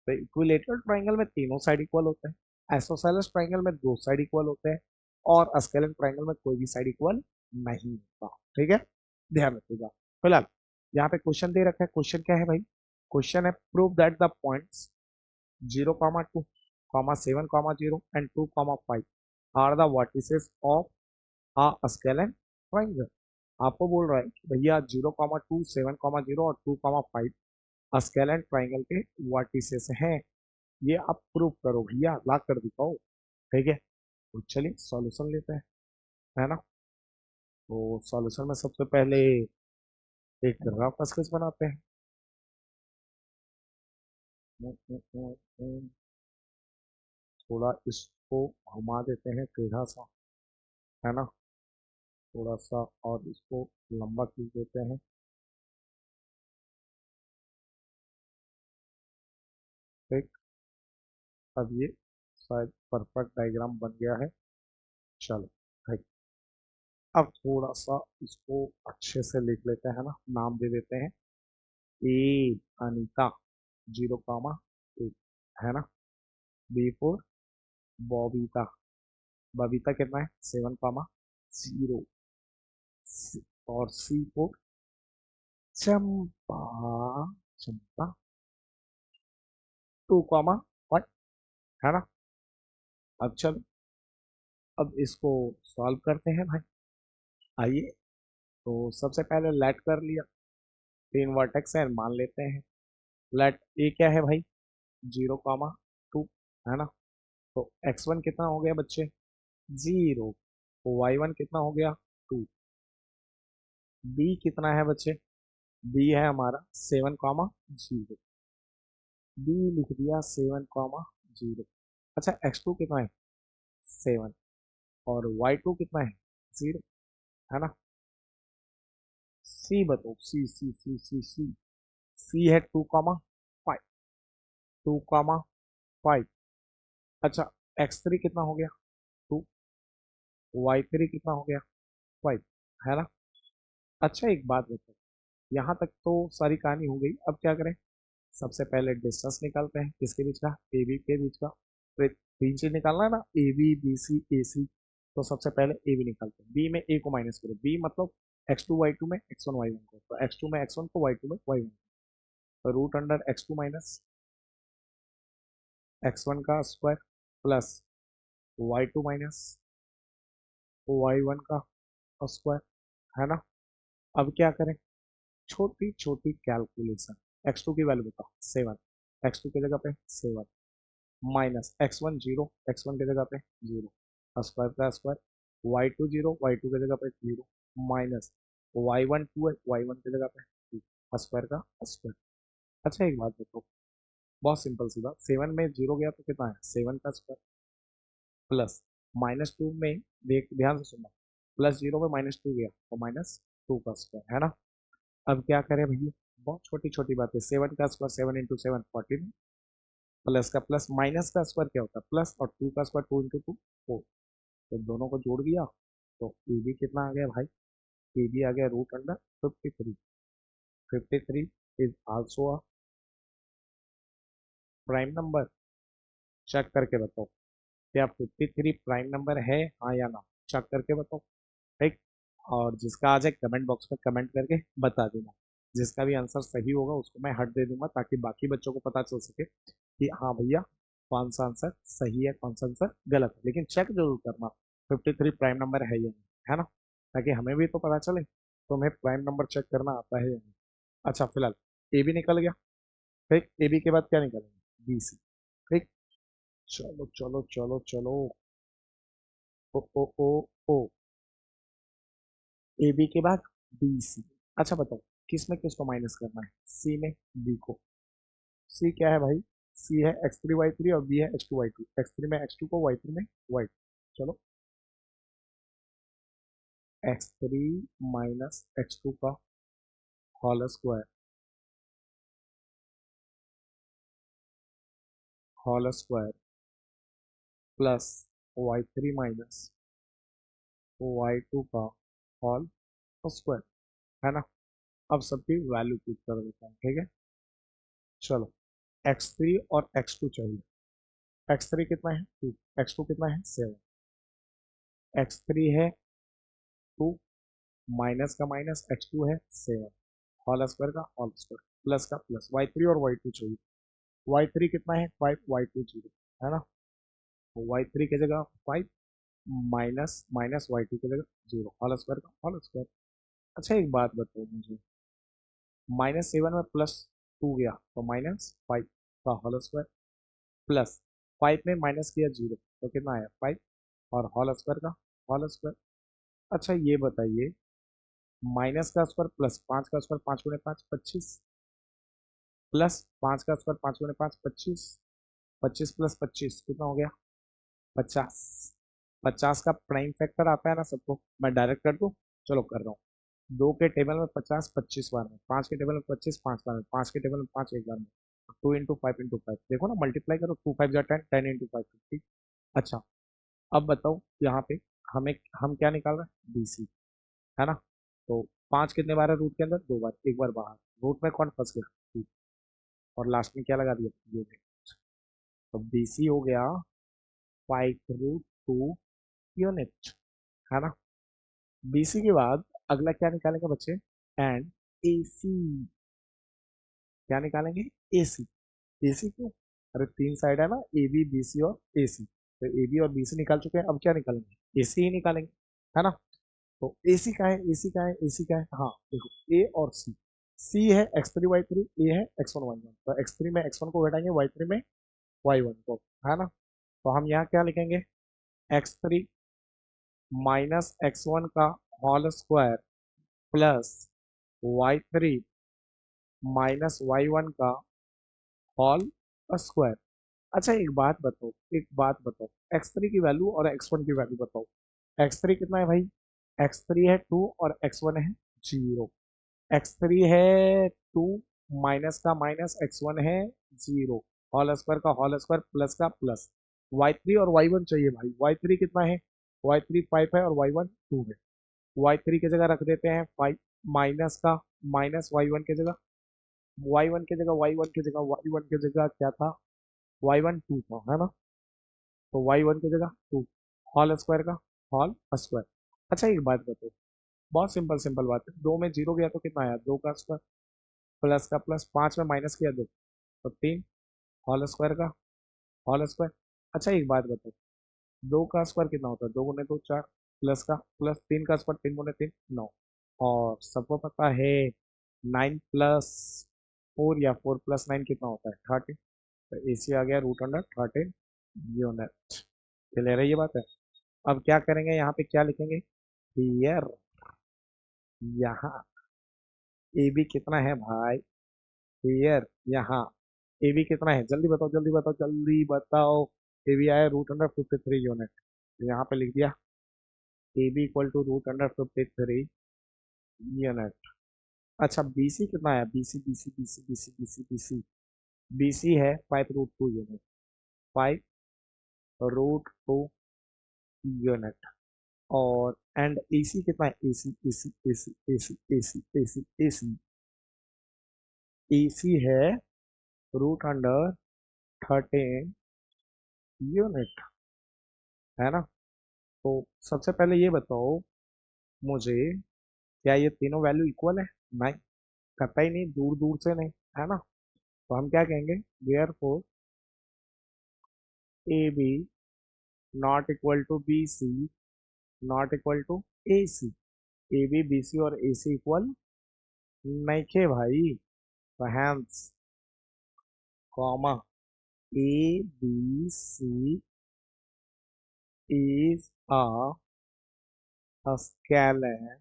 तो इक्विलेटरल ट्राइंगल में तीनों साइड इक्वल होते हैं, आइसोसेलेस ट्राइंगल में दो साइड इक्वल होते हैं, और स्केलेन ट्राइंगल में कोई भी साइड इक्वल नहीं होता। ठीक है, ध्यान रखिएगा। फिलहाल यहाँ पे क्वेश्चन दे रखा है, क्वेश्चन क्या है भाई? क्वेश्चन है prove that the points 0,2,7,0 and 2,5 are the vertices of a scalene triangle. आपको बोल रहा है कि भैया 0,2, 7,0 और 2,5 स्केलेन ट्राइंगल के वर्टिसेस हैं, ये आप प्रूव करो भैया, ला कर दिखाओ। ठीक है, तो चलिए सॉल्यूशन लेते हैं, है ना। तो सॉल्यूशन में सबसे पहले एक ग्राफ का स्केच बनाते हैं। थोड़ा इसको घुमा देते हैं टेढ़ा सा, है ना, थोड़ा सा, और इसको लंबा खींच देते हैं। ठीक, अब ये शायद परफेक्ट डायग्राम बन गया है। चलो ठीक, अब थोड़ा सा इसको अच्छे से लिख लेते हैं ना, नाम दे देते हैं ए अनीता 0,1, है ना। बी फोर बबीता, बबीता कितना है 7,0, और सी फोर चंपा, चंपा 2,5, है ना। अब चलो, अब इसको सॉल्व करते हैं भाई। आइए, तो सबसे पहले लेट कर लिया, तीन वर्टेक्स है मान लेते हैं। लेट ए क्या है भाई? 0,2, है ना। तो x1 कितना हो गया बच्चे? 0। तो y1 कितना हो गया? 2। b कितना है बच्चे? b है हमारा 7,0, b लिख दिया 7,0। अच्छा, x2 कितना है? 7। और y2 कितना है? 0, है ना। c बताओ, c c है 2,5, 2,5। अच्छा, x3 कितना हो गया? 2। y3 कितना हो गया? 5, है ना। अच्छा एक बात बताओ, यहाँ तक तो सारी कहानी हो गई, अब क्या करें? सबसे पहले डिस्टेंस निकालते हैं, किसके बीच का? ए बी के बीच का। फिर तीन चीज निकालना है ना, A B B C A C. तो सबसे पहले ए बी निकालते हैं, बी में ए को माइनस करो, बी मतलब x2 y2 में x1 y1 को, तो x2 में x1 को, y2 में y1, तो root under x2 minus x1 का square plus y2 minus y1 का स्क्वायर, है ना। अब क्या करें? छोटी छोटी कैलकुलेशन। x2 की वैल्यू बताओ 7, x2 की जगह पे 7 माइनस x1 0, x1 की जगह पे 0, स्क्वायर का स्क्वायर, y2 0, y2 की जगह पे 0, माइनस y1 2 है, y1 की जगह पे 2, स्क्वायर का स्क्वायर। अच्छा एक बात देखो, बहुत सिंपल सी बात, 7 में 0 गया तो कितना है? 7 का स्क्वायर प्लस -2 में, देख ध्यान से सुनना, +0 में -2 गया तो -2 का स्क्वायर, है ना। अब क्या करें भैया? बहुत छोटी छोटी बात है, 7 का स्क्वायर 7 इंटू 7 14, प्लस का प्लस, माइनस का स्क्वायर क्या होता है? प्लस, और 2 का स्क्वायर 2 इंटू 2 4। तो दोनों को जोड़ दिया, तो ए बी कितना आ गया भाई? ए बी आ गया root under 53। 53 is also a prime number. Check करके बताओ, क्या 53 प्राइम नंबर है, हाँ या ना? चेक करके बताओ। ठीक, और जिसका आ जाए कमेंट बॉक्स में कमेंट करके बता देना, जिसका भी आंसर सही होगा उसको मैं हट दे दूंगा, ताकि बाकी बच्चों को पता चल सके कि हाँ भैया, कौन सा आंसर सही है, कौन सा आंसर गलत है। लेकिन चेक जरूर करना 53 प्राइम नंबर है या नहीं, है ना, ताकि हमें भी तो पता चले तो हमें प्राइम नंबर चेक करना आता है या नहीं। अच्छा, फिलहाल ए बी निकल गया। ठीक, ए बी के बाद क्या निकलेगा? B C. ठीक, चलो चलो चलो चलो, ओ ओ ओ ओ, ए बी के बाद बी सी। अच्छा बताओ, किस में किसको माइनस करना है? सी में बी को। सी क्या है भाई? सी है x3 y3 और बी है x2 y2, x3 में x2 को, y3 में y2। चलो, x3 माइनस x2 का whole square, whole square plus y3 minus y2 का होल स्क्वायर, है ना। अब सबकी वैल्यू पुट कर देता हूँ, ठीक है। चलो, x3 और x2 चाहिए। x3 कितना है? 2, x2 कितना है? 7। x3 है 2, माइनस का माइनस x2 है 7, होल स्क्वायर का होल स्क्वायर प्लस का प्लस y3 और y2 चाहिए। y3 कितना है 5, y2 0 है ना। तो y3 की जगह 5 माइनस माइनस y2 की जगह 0 होल स्क्वायर का होल स्क्वायर। अच्छा एक बात बताओ मुझे, -7 में +2 गया तो -5 का होल स्क्वायर प्लस 5 में माइनस किया 0 तो कितना आया 5 और होल स्क्वायर का होल स्क्वायर। अच्छा ये बताइए, माइनस का स्क्वायर प्लस 5 का स्क्वायर 5 गुणे 5 25 प्लस 5 का स्क्वायर 5 गुणे 5 25, 25 प्लस 25 कितना हो गया 50। 50 का प्राइम फैक्टर आता है ना सबको, मैं डायरेक्ट कर दूं, चलो कर रहा हूँ। 2 के टेबल में 50 25 बार में, 5 के टेबल में 25 5 बार में, 5 के टेबल में 5 एक बार में, 2 इंटू 5 इंटू 5 देखो ना, मल्टीप्लाई करो, 2 5 जा 10, 10 इंटू 5 50। अच्छा अब बताओ यहाँ पे हमें हम क्या निकाल रहे हैं BC है ना। तो 5 कितने बार है रूट के अंदर 2 बार, एक बार बाहर, रूट में कौन फंस गया 2 और लास्ट में क्या लगा दिया यूनिट। तो BC हो गया 5√2 यूनिट है ना। BC के बाद अगला क्या निकालेंगे बच्चे, एंड AC। क्या निकालेंगे AC। AC क्यों, अरे 3 साइड है ना AB BC और AC, तो AB और BC निकाल चुके हैं, अब क्या निकालेंगे AC ही निकालेंगे है ना। तो AC का है AC का है AC का है, हाँ देखो A और C है x3 y3, A है x1 y1, तो x3 में x1 को घटाएंगे y3 में y1 को है ना। तो हम यहाँ क्या लिखेंगे x3 माइनस x1 का whole square plus y3 minus y1 का होल स्क्वायर। अच्छा एक बात बताओ x3 की वैल्यू और x1 की वैल्यू बताओ। x3 कितना है भाई, x3 है 2 और x1 है 0। x3 है 2 माइनस का माइनस x1 है 0, होल स्क्वायर का होल स्क्वायर प्लस का प्लस। y3 और y1 चाहिए भाई, y3 कितना है y3 5 है और y1 2 है। y3 की जगह रख देते हैं 5 माइनस का माइनस y1 की जगह क्या था y1 2 था है ना। तो y1 की जगह 2 होल स्क्वायर का होल स्क्वायर। अच्छा एक बात बताओ, बहुत सिंपल सिंपल बात है, 2 में 0 गया तो कितना आया 2 का स्क्वायर प्लस का प्लस, 5 में माइनस किया 2 तो 3 होल स्क्वायर का होल स्क्वायर। अच्छा एक बात बताओ, 2 का स्क्वायर कितना होता है 2 गुने 2 4 प्लस का प्लस, 3 का स्क्वायर 3 गुने 3 9, और सबको पता है 9 + 4 या 4 + 9 कितना होता है 13। तो AC आ गया √13 यूनिट। क्लियर है ये बात है। अब क्या करेंगे यहाँ पे क्या लिखेंगे हियर, यहाँ AB कितना है भाई, हियर यहाँ AB कितना है जल्दी बताओ जल्दी बताओ जल्दी बताओ। AB आया √53 यूनिट, तो यहाँ पे लिख दिया AB इक्वल टू √53 यूनिट। अच्छा BC कितना है BC है 5√2 यूनिट, 5√2 यूनिट। और एंड AC कितना है AC है √13 यूनिट है ना। तो सबसे पहले ये बताओ मुझे, क्या ये तीनों वैल्यू इक्वल है, नहीं कतई नहीं, दूर दूर से नहीं है ना। तो हम क्या कहेंगे therefore AB not equal to BC not equal to AC। AB BC और AC इक्वल नहीं थे भाई, तो hence comma ABC is a scalene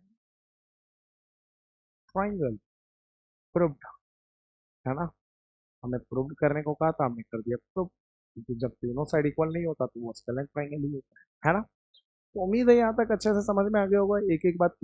triangle, proved है ना। हमें प्रूव करने को कहा था, हमने कर दिया प्रूव, क्योंकि जब तीनों साइड इक्वल नहीं होता तो वो स्केलेन ट्राइंगल ही होता है ना। तो उम्मीद है यहाँ तक अच्छे से समझ में आ गया होगा, एक एक बात